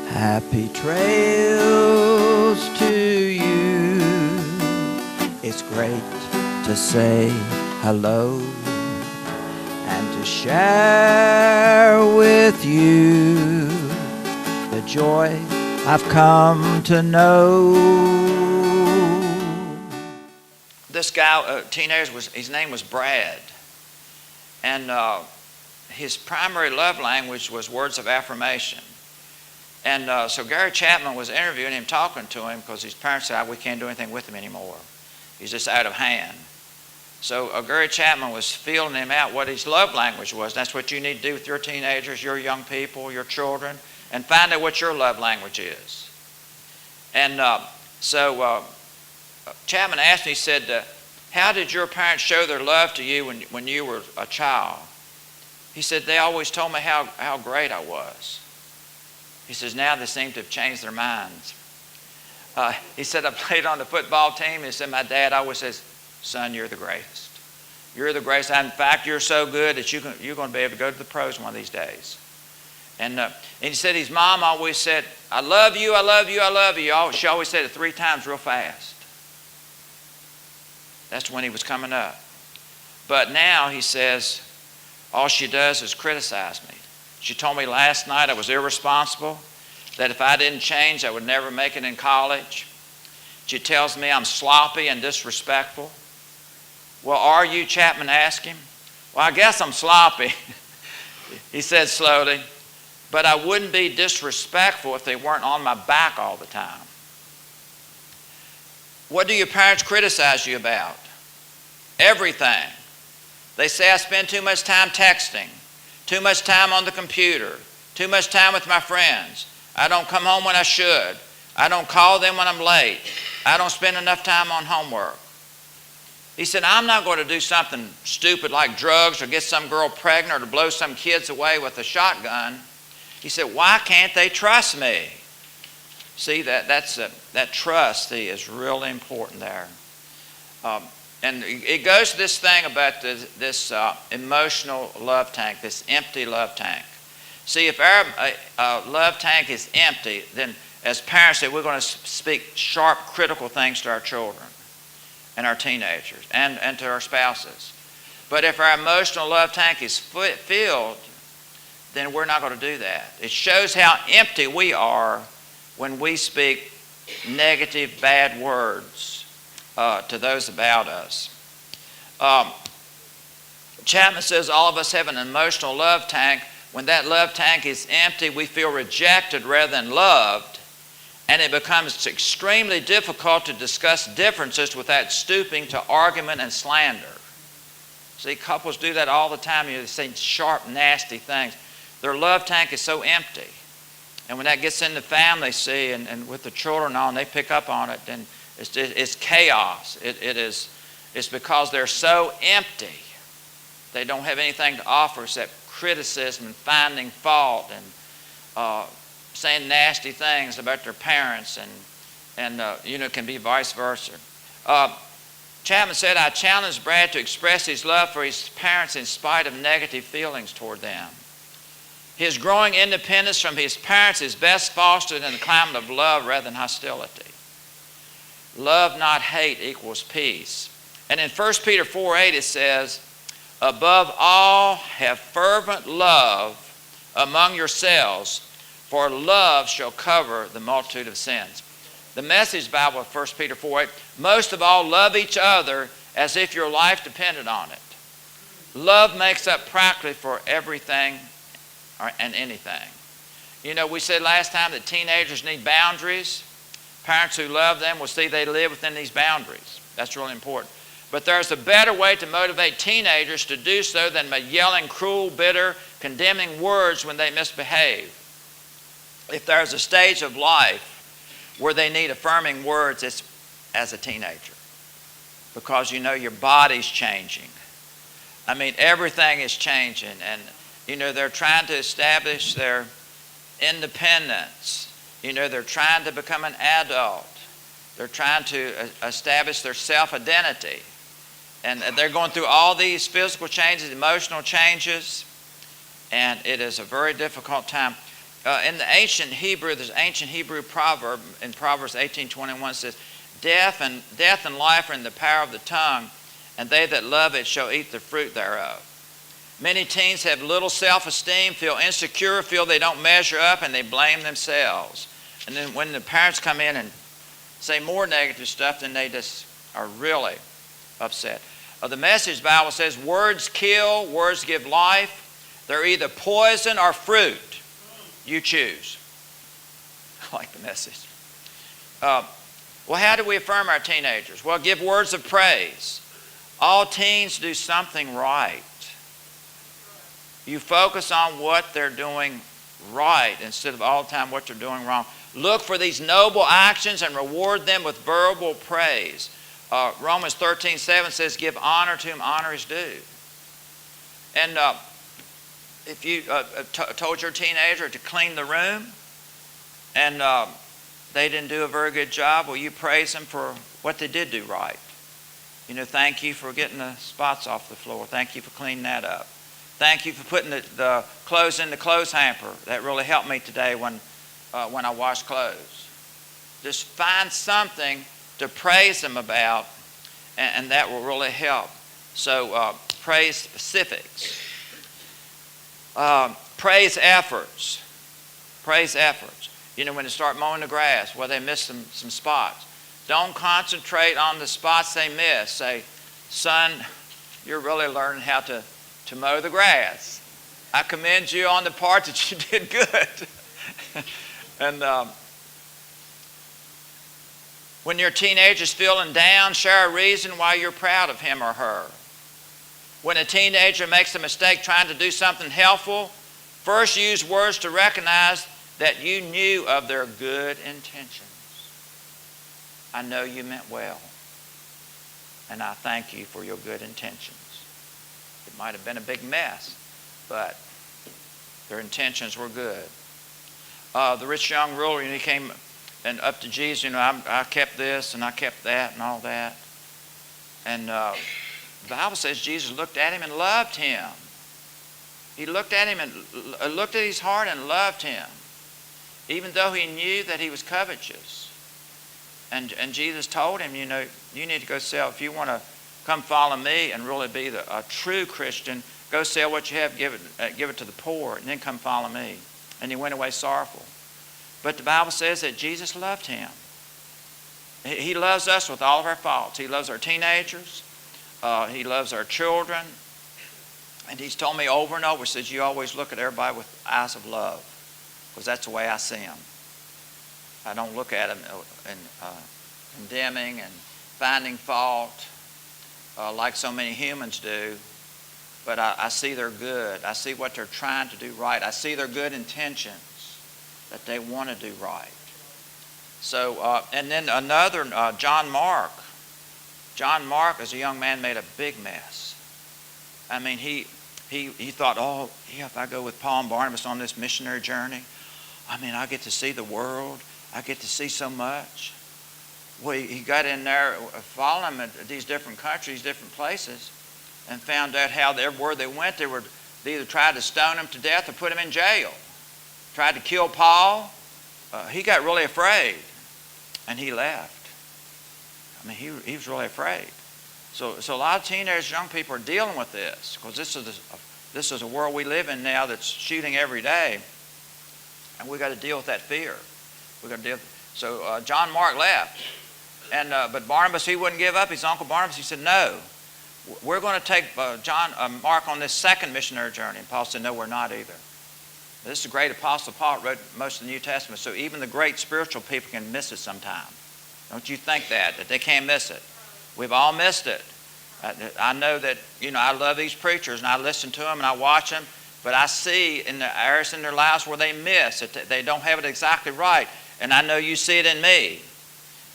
Happy trails to you. It's great to say hello and to share with you the joy I've come to know. This guy, teenager, his name was Brad. And his primary love language was words of affirmation. And so Gary Chapman was interviewing him, talking to him, because his parents said, we can't do anything with him anymore. He's just out of hand. So Gary Chapman was feeling him out what his love language was. That's what you need to do with your teenagers, your young people, your children, and find out what your love language is. And so Chapman asked me, he said, how did your parents show their love to you when you were a child? He said, they always told me how great I was. He says, now they seem to have changed their minds. He said, I played on the football team. He said, my dad always says, son, you're the greatest. You're the greatest. In fact, you're so good that you're going to be able to go to the pros one of these days. And he said his mom always said, I love you, I love you, I love you. She always said it 3 times real fast. That's when he was coming up. But now he says, all she does is criticize me. She told me last night I was irresponsible, that if I didn't change, I would never make it in college. She tells me I'm sloppy and disrespectful. Well, are you, Chapman asked him. Well, I guess I'm sloppy, he said slowly, but I wouldn't be disrespectful if they weren't on my back all the time. What do your parents criticize you about? Everything. They say I spend too much time texting, too much time on the computer, too much time with my friends. I don't come home when I should. I don't call them when I'm late. I don't spend enough time on homework. He said, I'm not going to do something stupid like drugs or get some girl pregnant or to blow some kids away with a shotgun. He said, why can't they trust me? See, that trust is really important there. And it goes to this thing about this emotional love tank, this empty love tank. See, if our love tank is empty, then as parents, we're going to speak sharp, critical things to our children and our teenagers and to our spouses. But if our emotional love tank is filled, then we're not going to do that. It shows how empty we are when we speak negative, bad words to those about us. Chapman says all of us have an emotional love tank. When that love tank is empty, we feel rejected rather than loved, and it becomes extremely difficult to discuss differences without stooping to argument and slander. See, couples do that all the time. They say sharp, nasty things. Their love tank is so empty. And when that gets in the family, see, and with the children on, they pick up on it, then it's chaos. It's because they're so empty. They don't have anything to offer except criticism and finding fault and saying nasty things about their parents, and it can be vice versa. Chapman said, I challenged Brad to express his love for his parents in spite of negative feelings toward them. His growing independence from his parents is best fostered in the climate of love rather than hostility. Love, not hate, equals peace. And in 1 Peter 4:8 it says, above all, have fervent love among yourselves, for love shall cover the multitude of sins. The Message Bible of 1 Peter 4:8, most of all, love each other as if your life depended on it. Love makes up practically for everything and anything. We said last time that teenagers need boundaries. Parents who love them will see they live within these boundaries. That's really important. But there's a better way to motivate teenagers to do so than by yelling cruel, bitter, condemning words when they misbehave. If there's a stage of life where they need affirming words, it's as a teenager. Because your body's changing. I mean, everything is changing. And, they're trying to establish their independence. They're trying to become an adult. They're trying to establish their self-identity. And they're going through all these physical changes, emotional changes, and it is a very difficult time. in the ancient Hebrew, there's an ancient Hebrew proverb in Proverbs 18:21 says, death and life are in the power of the tongue, and they that love it shall eat the fruit thereof. Many teens have little self-esteem, feel insecure, feel they don't measure up, and they blame themselves. And then when the parents come in and say more negative stuff, then they just are really upset. The Message Bible says, words kill, words give life. They're either poison or fruit. You choose. I like the Message. Well, how do we affirm our teenagers? Well, give words of praise. All teens do something right. You focus on what they're doing right instead of all the time what they're doing wrong. Look for these noble actions and reward them with verbal praise. Romans 13:7 says, give honor to whom honor is due. And if you told your teenager to clean the room and they didn't do a very good job, well, you praise them for what they did do right. You know, thank you for getting the spots off the floor. Thank you for cleaning that up. Thank you for putting the clothes in the clothes hamper. That really helped me today when I wash clothes. Just find something to praise them about, and that will really help. So praise specifics. Praise efforts. Praise efforts. You know, when they start mowing the grass, well, they miss some spots. Don't concentrate on the spots they miss. Say, son, you're really learning how to mow the grass. I commend you on the part that you did good. And when your teenager's feeling down, share a reason why you're proud of him or her. When a teenager makes a mistake trying to do something helpful, first use words to recognize that you knew of their good intentions. I know you meant well, and I thank you for your good intentions. It might have been a big mess, but their intentions were good. The rich young ruler, he came and up to Jesus, I kept this and I kept that and all that. And the Bible says Jesus looked at him and loved him. He looked at him and looked at his heart and loved him, even though he knew that he was covetous. And Jesus told him, you need to go sell. If you want to come follow me and really be a true Christian, go sell what you have, give it to the poor, and then come follow me. And he went away sorrowful. But the Bible says that Jesus loved him. He loves us with all of our faults. He loves our teenagers. He loves our children. And he's told me over and over, says, you always look at everybody with eyes of love, because that's the way I see them. I don't look at them and condemning and finding fault like so many humans do, but I see their good. I see what they're trying to do right. I see their good intentions, that they want to do right. So, and then another, John Mark. John Mark, as a young man, made a big mess. I mean, he thought, if I go with Paul and Barnabas on this missionary journey, I get to see the world. I get to see so much. Well, he got in there, following them at these different countries, different places, and found out how everywhere they went, they either tried to stone him to death or put him in jail. Tried to kill Paul. He got really afraid, and he left. He was really afraid. So a lot of teenagers, young people are dealing with this, because this is a world we live in now that's shooting every day, and we got to deal with that fear. We got to deal. So John Mark left, and but Barnabas, he wouldn't give up. His uncle Barnabas, he said, "No, we're going to take Mark on this second missionary journey." And Paul said, "No, we're not either." This is the great apostle Paul, wrote most of the New Testament. So even the great spiritual people can miss it sometime. Don't you think that they can't miss it? We've all missed it. I know that, I love these preachers, and I listen to them and I watch them, but I see in the areas in their lives where they miss it, they don't have it exactly right. And I know you see it in me,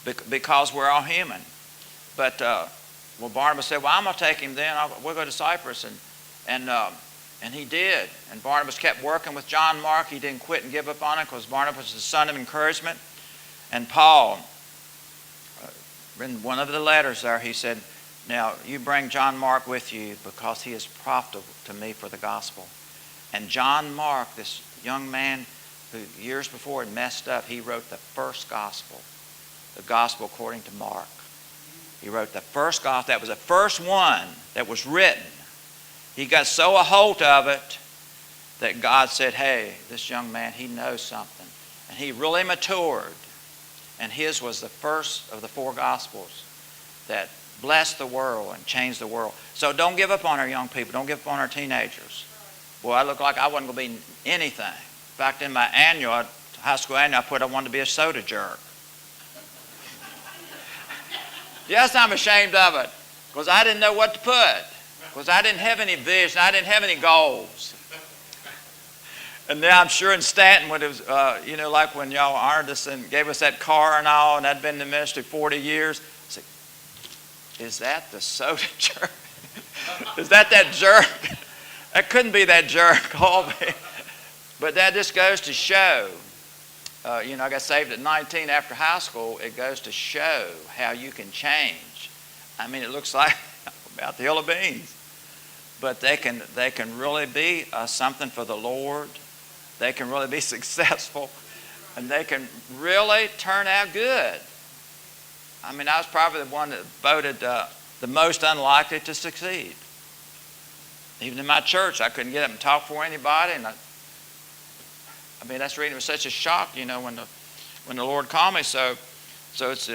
because we're all human. But Barnabas said, "Well, I'm going to take him then. We'll go to Cyprus." And he did. And Barnabas kept working with John Mark. He didn't quit and give up on him, because Barnabas was the son of encouragement. And Paul, in one of the letters there, he said, "Now you bring John Mark with you, because he is profitable to me for the gospel." And John Mark, this young man, who years before had messed up, he wrote the first gospel, the gospel according to Mark. He wrote the first gospel. That was the first one that was written. He got so a hold of it that God said, hey, this young man, he knows something. And he really matured. And his was the first of the 4 gospels that blessed the world and changed the world. So don't give up on our young people. Don't give up on our teenagers. Boy, I looked like I wasn't going to be anything. In fact, in my high school annual, I put I wanted to be a soda jerk. Yes, I'm ashamed of it, because I didn't know what to put, because I didn't have any vision, I didn't have any goals. And now I'm sure in Stanton, when it was, like when y'all honored us and gave us that car and all, and I'd been in the ministry 40 years, I said, is that the soda jerk? Is that jerk? That couldn't be that jerk. But that just goes to show. I got saved at 19 after high school. It goes to show how you can change. I mean, it looks like about the hill of beans. But they can really be something for the Lord. They can really be successful. And they can really turn out good. I mean, I was probably the one that voted the most unlikely to succeed. Even in my church, I couldn't get up and talk for anybody. And that's reading was such a shock, when the Lord called me. So it's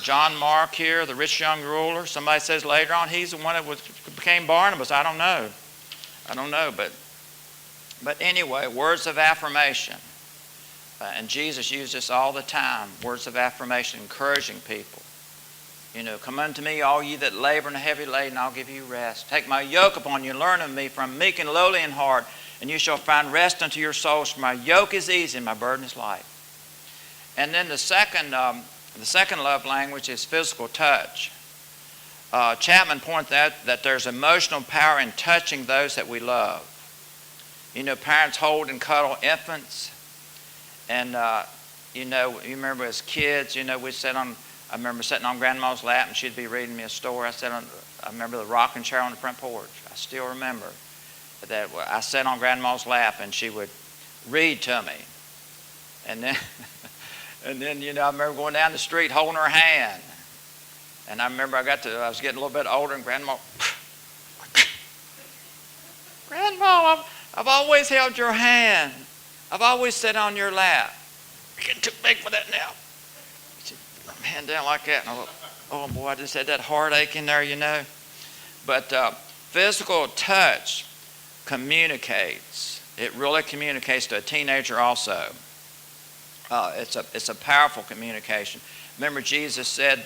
John Mark here, the rich young ruler. Somebody says later on he's the one that became Barnabas. I don't know. But anyway, words of affirmation. And Jesus used this all the time. Words of affirmation, encouraging people. Come unto me, all ye that labor and are heavy laden, I'll give you rest. Take my yoke upon you, learn of me, for I'm meek and lowly in heart, and you shall find rest unto your souls. For my yoke is easy and my burden is light. And then the second love language is physical touch. Chapman pointed out that there's emotional power in touching those that we love. Parents hold and cuddle infants. And, you remember as kids, I remember sitting on Grandma's lap and she'd be reading me a story. I remember the rocking chair on the front porch. I still remember that I sat on Grandma's lap and she would read to me. And then, I remember going down the street holding her hand. And I remember I was getting a little bit older and Grandma, I've always held your hand. I've always sat on your lap. You're getting too big for that now. She put my hand down like that. And I thought, oh boy, I just had that heartache in there, But physical touch communicates. It really communicates to a teenager also. It's a powerful communication. Remember Jesus said,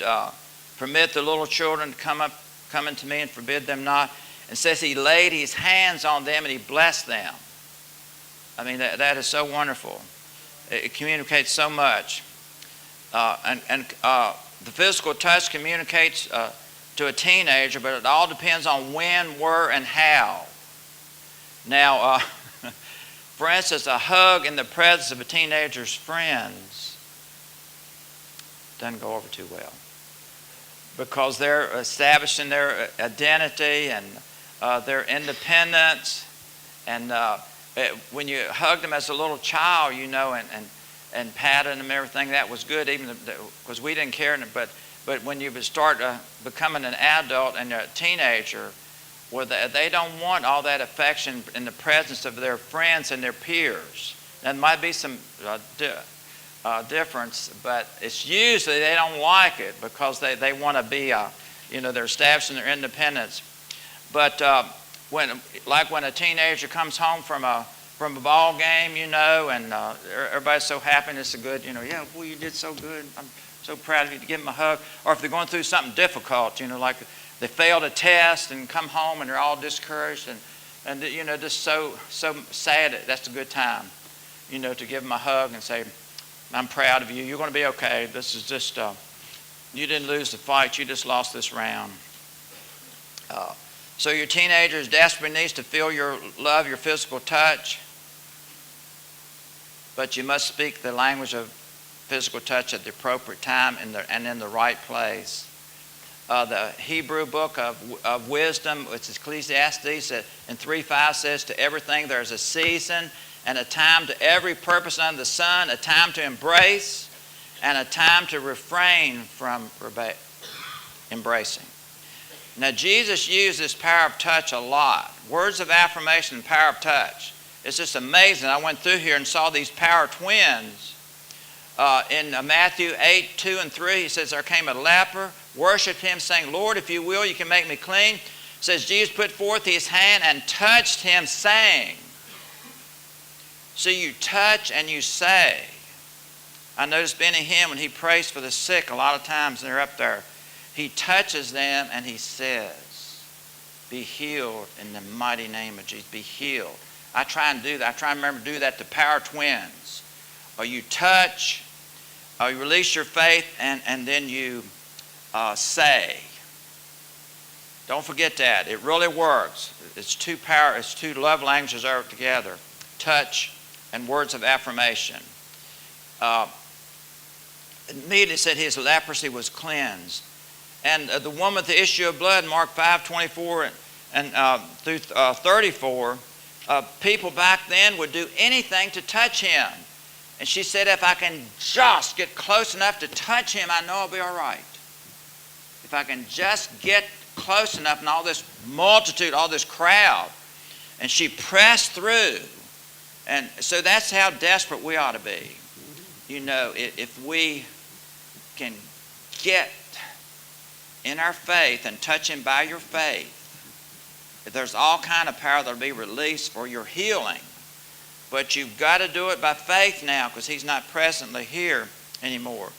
permit the little children to come unto me and forbid them not. And says he laid his hands on them and he blessed them. I mean, that is so wonderful. It communicates so much. The physical touch communicates to a teenager, but it all depends on when, where, and how. Now, for instance, a hug in the presence of a teenager's friends doesn't go over too well, because they're establishing their identity and their independence. And when you hugged them as a little child, and patted them and everything, that was good, even because we didn't care. But when you start becoming an adult and a teenager, well, they don't want all that affection in the presence of their friends and their peers. There might be some difference, but it's usually they don't like it because they want to be, they're establishing their independence. But when a teenager comes home from a ball game, and everybody's so happy and it's a good, yeah, boy, you did so good. I'm so proud of you, to give them a hug. Or if they're going through something difficult, like they failed a test and come home and they're all discouraged and just so sad. That's a good time, to give them a hug and say, I'm proud of you. You're going to be okay. This is just, you didn't lose the fight. You just lost this round. So your teenager desperately needs to feel your love, your physical touch. But you must speak the language of physical touch at the appropriate time and in the right place. The Hebrew book of wisdom, which is Ecclesiastes, in 3:5 says, to everything there's a season and a time to every purpose under the sun, a time to embrace, and a time to refrain from embracing. Now, Jesus used this power of touch a lot. Words of affirmation and power of touch. It's just amazing. I went through here and saw these power twins. In Matthew 8, 2 and 3, he says, there came a leper, worshiped him, saying, Lord, if you will, you can make me clean. It says, Jesus put forth his hand and touched him, saying. So you touch and you say. I noticed Benny Hinn, when he prays for the sick, a lot of times they're up there, he touches them and he says, be healed in the mighty name of Jesus. Be healed. I try and do that. I try and remember to do that to power twins. Or you touch, or you release your faith, and then you say. Don't forget that. It really works. It's two love languages are together. Touch and words of affirmation. Immediately said his leprosy was cleansed. And the woman with the issue of blood, Mark 5, 24 and through 34, people back then would do anything to touch him. And she said, if I can just get close enough to touch him, I know I'll be all right. If I can just get close enough, and all this multitude, all this crowd. And she pressed through. And so that's how desperate we ought to be. You know, if we can get in our faith and touch him by your faith, there's all kind of power that will be released for your healing. But you've got to do it by faith now, because he's not presently here anymore.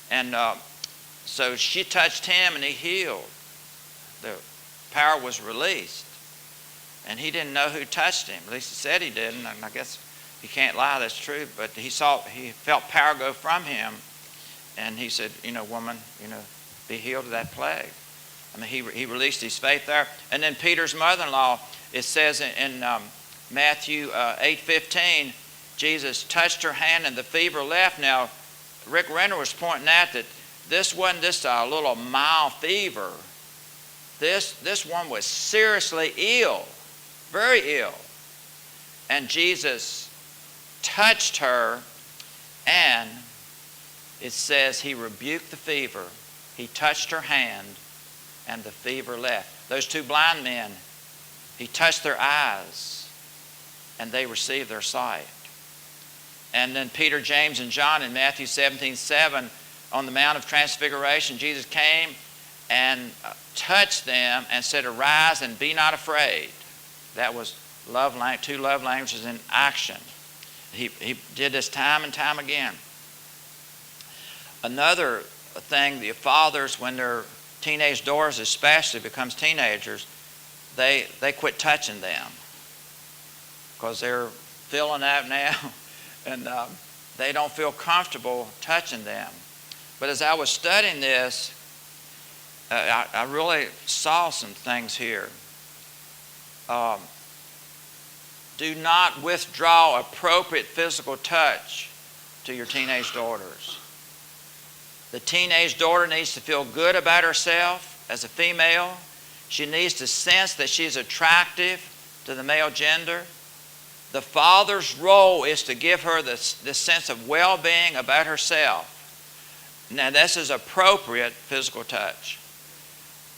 And so she touched him and he healed. The power was released. And he didn't know who touched him. At least he said he didn't. And I guess he can't lie, that's true. But he felt power go from him. And he said, woman, be healed of that plague. I mean, he released his faith there. And then Peter's mother-in-law, it says in Matthew 8:15, Jesus touched her hand and the fever left. Now, Rick Renner was pointing out that this wasn't just a little mild fever. This one was seriously ill, very ill. And Jesus touched her, and it says he rebuked the fever. He touched her hand, and the fever left. Those two blind men, he touched their eyes, and they received their sight. And then Peter, James, and John in Matthew 17:7, on the Mount of Transfiguration, Jesus came and touched them and said, arise and be not afraid. That was two love languages in action. He did this time and time again. Another thing, the fathers, when their teenage daughters especially becomes teenagers, they quit touching them because they're filling out now and they don't feel comfortable touching them. But as I was studying this, I really saw some things here. Do not withdraw appropriate physical touch to your teenage daughters. The teenage daughter needs to feel good about herself as a female. She needs to sense that she's attractive to the male gender. The father's role is to give her this sense of well-being about herself. Now, this is appropriate physical touch.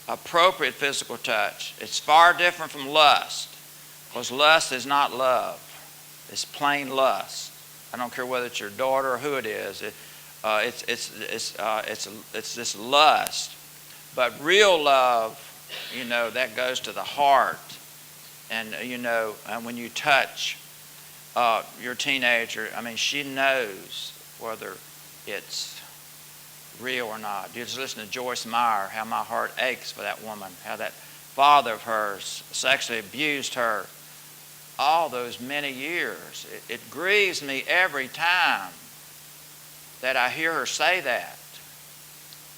Appropriate physical touch. It's far different from lust, because lust is not love. It's plain lust. I don't care whether it's your daughter or who it is. It's this lust. But real love, that goes to the heart. And and when you touch your teenager, she knows whether it's real or not. You just listen to Joyce Meyer, how my heart aches for that woman, how that father of hers sexually abused her all those many years. It grieves me every time that I hear her say that.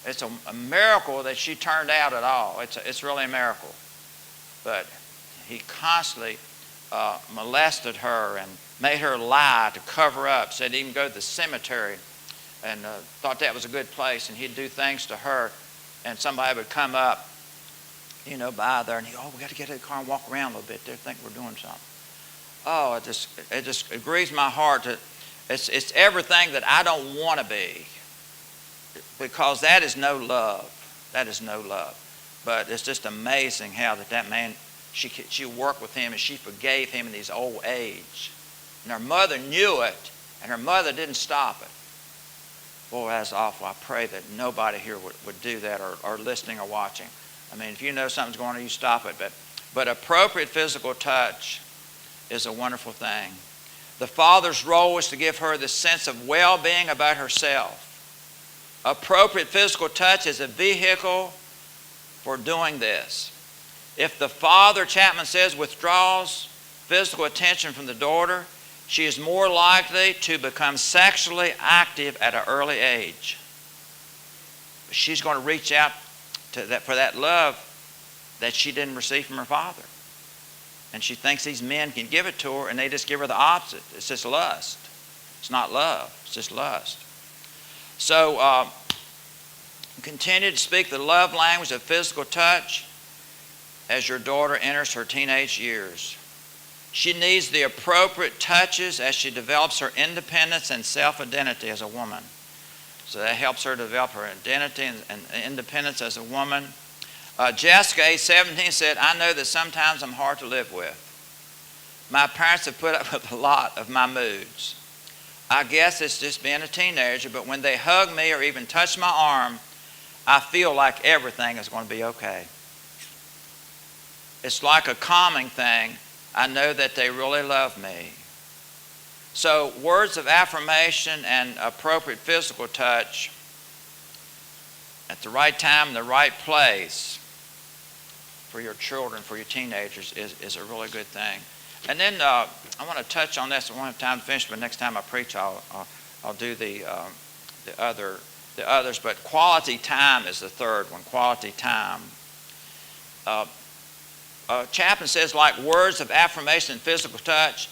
It's a miracle that she turned out at all. It's really a miracle. But he constantly molested her and made her lie to cover up, said he'd even go to the cemetery and thought that was a good place, and he'd do things to her, and somebody would come up, by there, and we got to get in the car and walk around a little bit. They think we're doing something. oh, it just grieves my heart that it's everything that I don't want to be, because that is no love. That is no love. But it's just amazing how that man, she worked with him and she forgave him in his old age. And her mother knew it, and her mother didn't stop it. Boy, that's awful. I pray that nobody here would do that, or listening or watching. I mean, if you know something's going on, you stop it. But appropriate physical touch is a wonderful thing. The father's role is to give her the sense of well-being about herself. Appropriate physical touch is a vehicle for doing this. If the father, Chapman says, withdraws physical attention from the daughter, she is more likely to become sexually active at an early age. She's going to reach out for that love that she didn't receive from her father. And she thinks these men can give it to her, and they just give her the opposite. It's just lust. It's not love. It's just lust. So continue to speak the love language of physical touch as your daughter enters her teenage years. She needs the appropriate touches as she develops her independence and self-identity as a woman. So that helps her develop her identity and independence as a woman. Jessica, age 17, said, I know that sometimes I'm hard to live with. My parents have put up with a lot of my moods. I guess it's just being a teenager, but when they hug me or even touch my arm, I feel like everything is going to be okay. It's like a calming thing. I know that they really love me. So words of affirmation and appropriate physical touch at the right time in the right place for your children, for your teenagers, is a really good thing. And then I want to touch on this. I won't have time to finish, but next time I preach, I'll do the others. But quality time is the third one. Quality time. Chapman says, like words of affirmation and physical touch,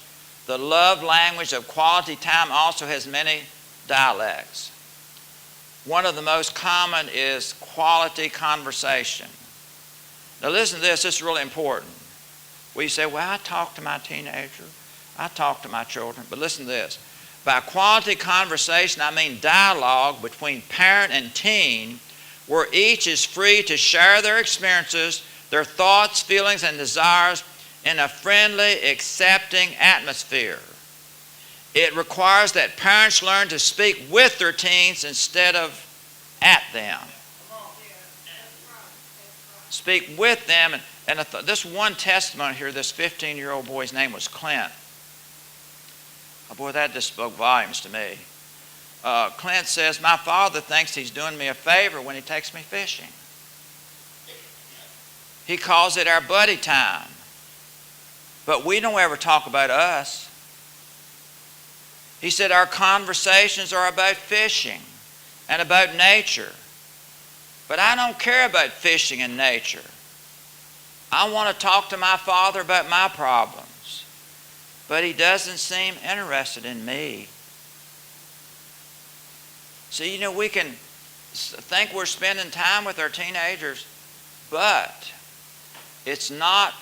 the love language of quality time also has many dialects. One of the most common is quality conversation. Now listen to this. This is really important. We say, well, I talk to my teenager. I talk to my children. But listen to this. By quality conversation, I mean dialogue between parent and teen, where each is free to share their experiences, their thoughts, feelings, and desires in a friendly, accepting atmosphere. It requires that parents learn to speak with their teens instead of at them. Speak with them. And this one testimony here, this 15-year-old boy's name was Clint. Oh boy, that just spoke volumes to me. Clint says, my father thinks he's doing me a favor when he takes me fishing. He calls it our buddy time. But we don't ever talk about us. He said our conversations are about fishing and about nature. But I don't care about fishing and nature. I want to talk to my father about my problems. But he doesn't seem interested in me. So, we can think we're spending time with our teenagers, but it's not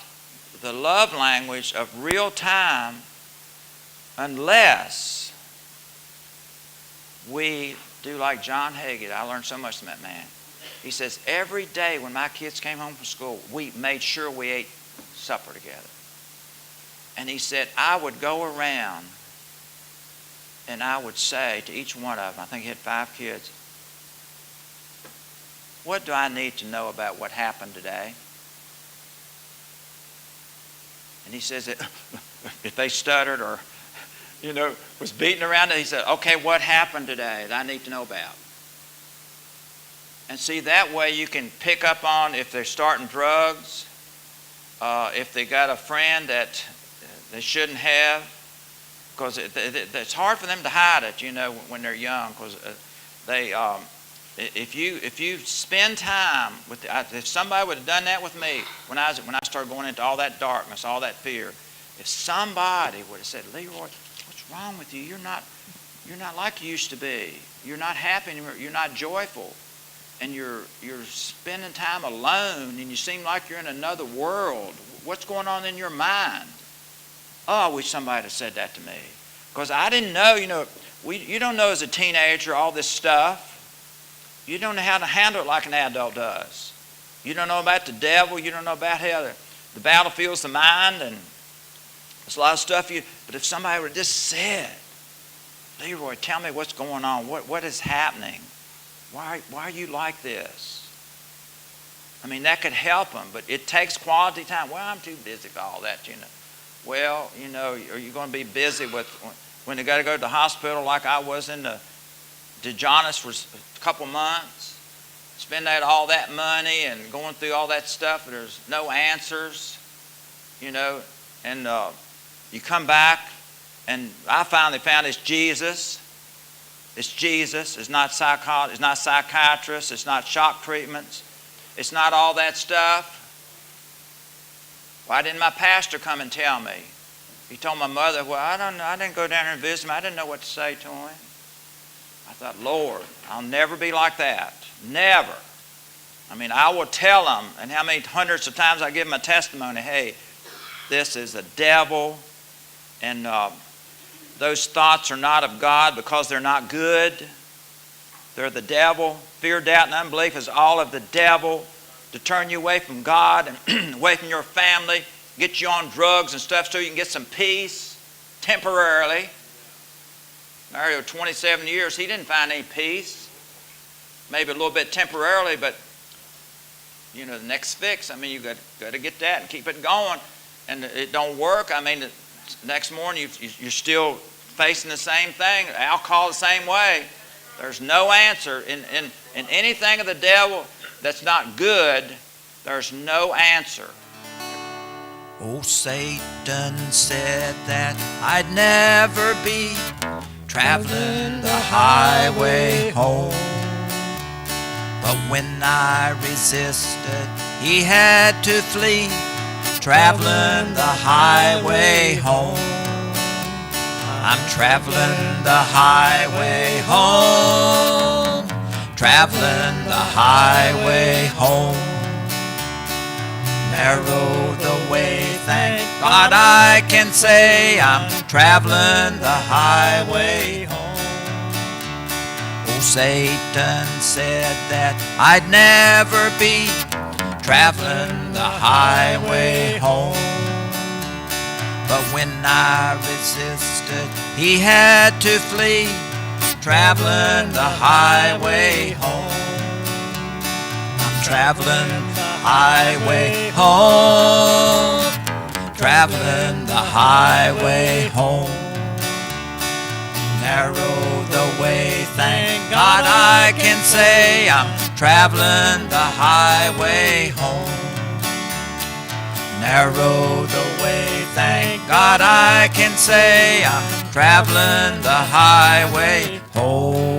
the love language of real time unless we do like John Hagee. I learned so much from that man. He says, every day when my kids came home from school, we made sure we ate supper together. And he said, I would go around and I would say to each one of them, I think he had 5 kids, what do I need to know about what happened today? And he says that if they stuttered or, was beating around it, he said, okay, what happened today that I need to know about? And see, that way you can pick up on if they're starting drugs, if they got a friend that they shouldn't have, because it's hard for them to hide it, when they're young, because if you spend time with, if somebody would have done that with me when I started going into all that darkness, all that fear, if somebody would have said, Leroy, what's wrong with you? You're not like you used to be. You're not happy anymore. You're not joyful. And you're spending time alone, and you seem like you're in another world. What's going on in your mind? Oh, I wish somebody had said that to me. Because I didn't know, you don't know as a teenager all this stuff. You don't know how to handle it like an adult does. You don't know about the devil. You don't know about how the battlefield's the mind, and there's a lot of stuff but if somebody would have just said, Leroy, tell me what's going on. What is happening? Why are you like this? I mean, that could help them, but it takes quality time. Well, I'm too busy for all that, Well, are you going to be busy with when they got to go to the hospital like I was in the DeJohn's for a couple months, spend all that money and going through all that stuff, and there's no answers, and you come back, and I finally found it's Jesus. It's Jesus. It's not psychology. It's not psychiatrists. It's not shock treatments. It's not all that stuff. Why didn't my pastor come and tell me? He told my mother, well, I don't know. I didn't go down there and visit him. I didn't know what to say to him. I thought, Lord, I'll never be like that. Never. I mean, I will tell them, and how many hundreds of times I give them a testimony, hey, this is the devil, and those thoughts are not of God because they're not good. They're the devil. Fear, doubt, and unbelief is all of the devil to turn you away from God and away from your family, get you on drugs and stuff so you can get some peace temporarily. Married over 27 years, he didn't find any peace. Maybe a little bit temporarily, but the next fix, I mean, you got to get that and keep it going. And it don't work. I mean, the next morning you're still facing the same thing. Alcohol the same way. There's no answer. In anything of the devil that's not good, there's no answer. Oh, Satan said that I'd never be traveling the highway home. But when I resisted, he had to flee, traveling the highway home. I'm traveling the highway home, traveling the highway home. Narrow the way, thank God I can say I'm traveling the highway home. Oh, Satan said that I'd never be traveling the highway home. But when I resisted, he had to flee, traveling the highway home. I'm traveling the highway home, traveling the highway home. Narrow the way, thank God I can say I'm traveling the highway home. Narrow the way, thank God I can say I'm traveling the highway home.